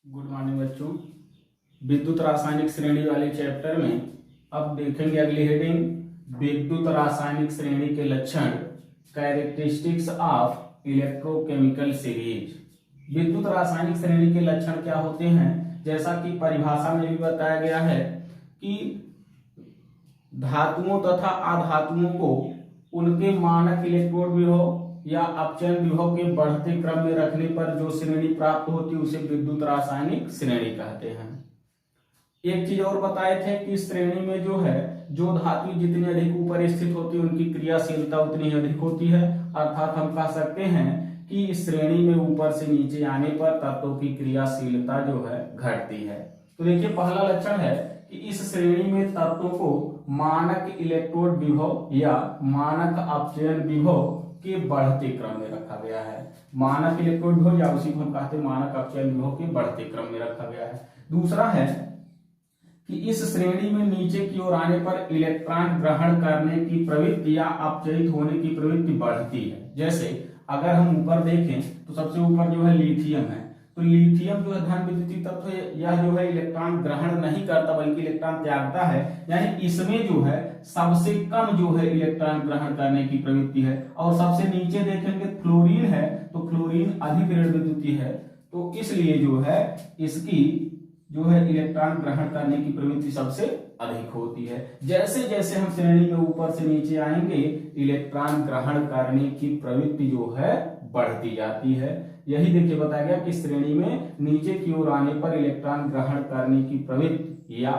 Good morning बच्चों। विद्युत रासायनिक श्रेणी वाले चैप्टर में अब देखेंगे अगली हेडिंग विद्युत रासायनिक श्रेणी के लक्षण, कैरेक्टरिस्टिक्स ऑफ इलेक्ट्रोकेमिकल सीरीज। विद्युत रासायनिक श्रेणी के लक्षण क्या होते हैं? जैसा कि परिभाषा में भी बताया गया है कि धातुओं तथा अधातुओं को उनके मानक इलेक्ट्रोड विभव या अपचयन विभव के बढ़ते क्रम में रखने पर जो श्रेणी प्राप्त होती है उसे विद्युत रासायनिक श्रेणी कहते हैं। एक चीज और बताए थे कि श्रेणी में जो है जो धातु जितनी अधिक ऊपर स्थित होती है उनकी क्रियाशीलता उतनी ही अधिक होती है। अर्थात हम कह सकते हैं कि इस श्रेणी में ऊपर से नीचे आने पर तत्वों की क्रियाशीलता जो है घटती है। तो देखिए पहला लक्षण है कि इस श्रेणी में तत्वों को मानक इलेक्ट्रोड विभव या मानक अपचयन विभव के बढ़ते क्रम में रखा गया है। मानक इलेक्ट्रोड विभव या उसी को हम कहते हैं मानक अपचयन विभव के बढ़ते क्रम में रखा गया है। दूसरा है कि इस श्रेणी में नीचे की ओर आने पर इलेक्ट्रॉन ग्रहण करने की प्रवृत्ति या अपचयित होने की प्रवृत्ति बढ़ती है। जैसे अगर हम ऊपर देखें तो सबसे ऊपर जो है लिथियम है, तो लिथियम जो है धन विद्युतीय तत्व है, यह जो है इलेक्ट्रॉन ग्रहण नहीं करता बल्कि इलेक्ट्रॉन त्यागता है। यानी इसमें जो है सबसे कम जो है इलेक्ट्रॉन ग्रहण करने की प्रवृत्ति है। और सबसे नीचे देखेंगे फ्लोरीन है, तो फ्लोरीन अधिक ऋण विद्युतीय है, तो इसलिए जो है इसकी जो है इलेक्ट्रॉन ग्रहण करने की प्रवृत्ति सबसे अधिक होती है। जैसे जैसे हम श्रेणी में ऊपर से नीचे आएंगे इलेक्ट्रॉन ग्रहण करने की प्रवृत्ति जो है बढ़ती जाती है। यही देखिए बताया गया कि श्रेणी में नीचे की ओर आने पर इलेक्ट्रॉन ग्रहण करने की प्रवृत्ति या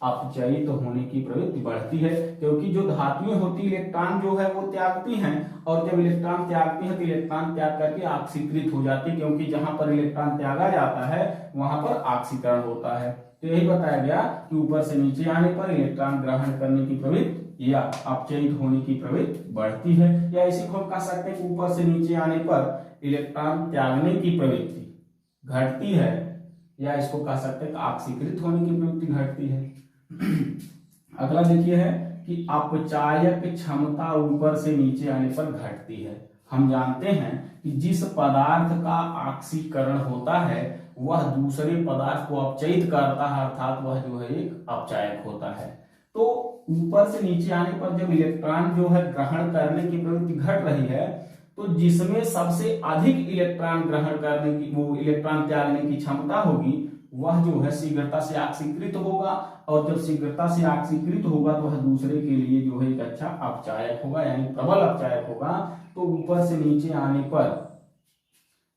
अपचयित होने की प्रवृत्ति बढ़ती है, क्योंकि जो धातुएं होती इलेक्ट्रॉन जो है वो त्यागती हैं, और जब इलेक्ट्रॉन त्यागती है तो इलेक्ट्रॉन त्याग करके ऑक्सीकृत हो जाती है, क्योंकि जहां पर इलेक्ट्रॉन त्यागा जाता है वहां पर ऑक्सीकरण होता है। तो यही बताया गया कि ऊपर से नीचे आने पर इलेक्ट्रॉन ग्रहण करने की प्रवृत्ति या अपचयित होने की प्रवृत्ति बढ़ती है, या इसी को हम कह सकते हैं कि ऊपर से नीचे आने पर इलेक्ट्रॉन त्यागने की प्रवृत्ति घटती है, या इसको कह सकते हैं कि ऑक्सीकृत होने की प्रवृत्ति घटती है। अगला देखिए है कि अपचायक क्षमता ऊपर से नीचे आने पर घटती है। हम जानते हैं कि जिस पदार्थ का ऑक्सीकरण होता है वह दूसरे पदार्थ को अपचयित करता है, अर्थात वह जो है एक अपचायक होता है। तो ऊपर से नीचे आने पर जब इलेक्ट्रॉन जो है ग्रहण करने की प्रवृत्ति घट रही है, तो जिसमें सबसे अधिक इलेक्ट्रॉन ग्रहण करने की वो इलेक्ट्रॉन त्यागने की क्षमता होगी वह जो है शीघ्रता से ऑक्सीकृत होगा, और जब शीघ्रता से ऑक्सीकृत होगा तो वह दूसरे के लिए जो है एक अच्छा अपचायक होगा, यानी प्रबल अपचायक होगा। तो ऊपर से नीचे आने पर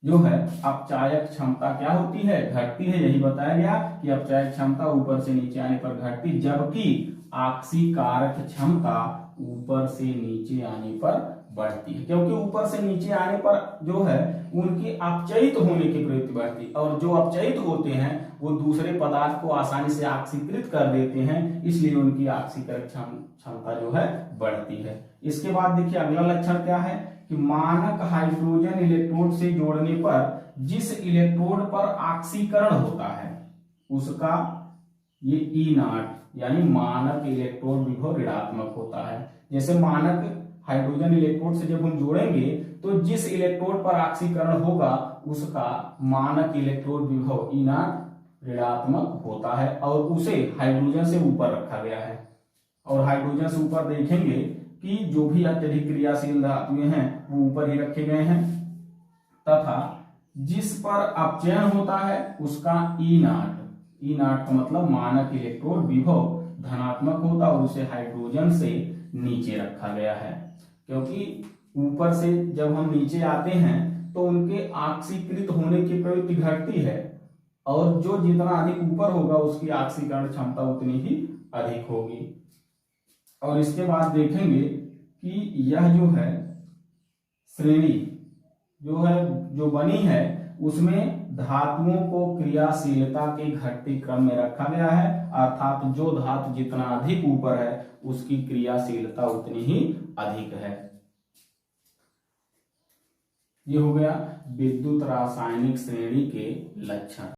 जो है अपचायक क्षमता क्या होती है? घटती है। यही बताया गया कि अपचायक क्षमता ऊपर से नीचे आने पर घटती, जबकि ऑक्सीकारक क्षमता ऊपर से नीचे आने पर बढ़ती है, क्योंकि ऊपर से नीचे आने पर जो है उनकी अपचयित होने की प्रवृत्ति बढ़ती, और जो अपचयित होते हैं वो दूसरे पदार्थ को आसानी से ऑक्सीकृत कर देते हैं, इसलिए उनकी ऑक्सीकरण क्षमता जो है बढ़ती है। इसके बाद देखिए अगला लक्षण क्या है कि मानक हाइड्रोजन इलेक्ट्रोड से जोड़ने पर जिस इलेक्ट्रोड पर ऑक्सीकरण होता है उसका ये E0 यानी मानक इलेक्ट्रोड विभव ऋणात्मक होता है। जैसे मानक हाइड्रोजन इलेक्ट्रोड से जब हम जोड़ेंगे तो जिस इलेक्ट्रोड पर ऑक्सीकरण होगा उसका मानक इलेक्ट्रोड विभव E0 ऋणात्मक होता है, और उसे हाइड्रोजन से ऊपर रखा गया है। और हाइड्रोजन से ऊपर देखेंगे कि जो भी अत्यधिक क्रियाशील धातुएं हैं वो ऊपर ही रखे गए हैं, तथा जिस पर अपचयन होता है उसका E0 का मतलब मानक इलेक्ट्रोड विभव धनात्मक होता, और उसे हाइड्रोजन से नीचे रखा गया है, क्योंकि ऊपर से जब हम नीचे आते हैं तो उनके ऑक्सीकृत होने की प्रवृत्ति घटती है, और जो जितना अधिक ऊपर होगा उसकी ऑक्सीकरण क्षमता उतनी ही अधिक होगी। और इसके बाद देखेंगे कि यह जो है श्रेणी जो है जो बनी है उसमें धातुओं को क्रियाशीलता के घटते क्रम में रखा गया है, अर्थात जो धातु जितना अधिक ऊपर है उसकी क्रियाशीलता उतनी ही अधिक है। ये हो गया विद्युत रासायनिक श्रेणी के लक्षण।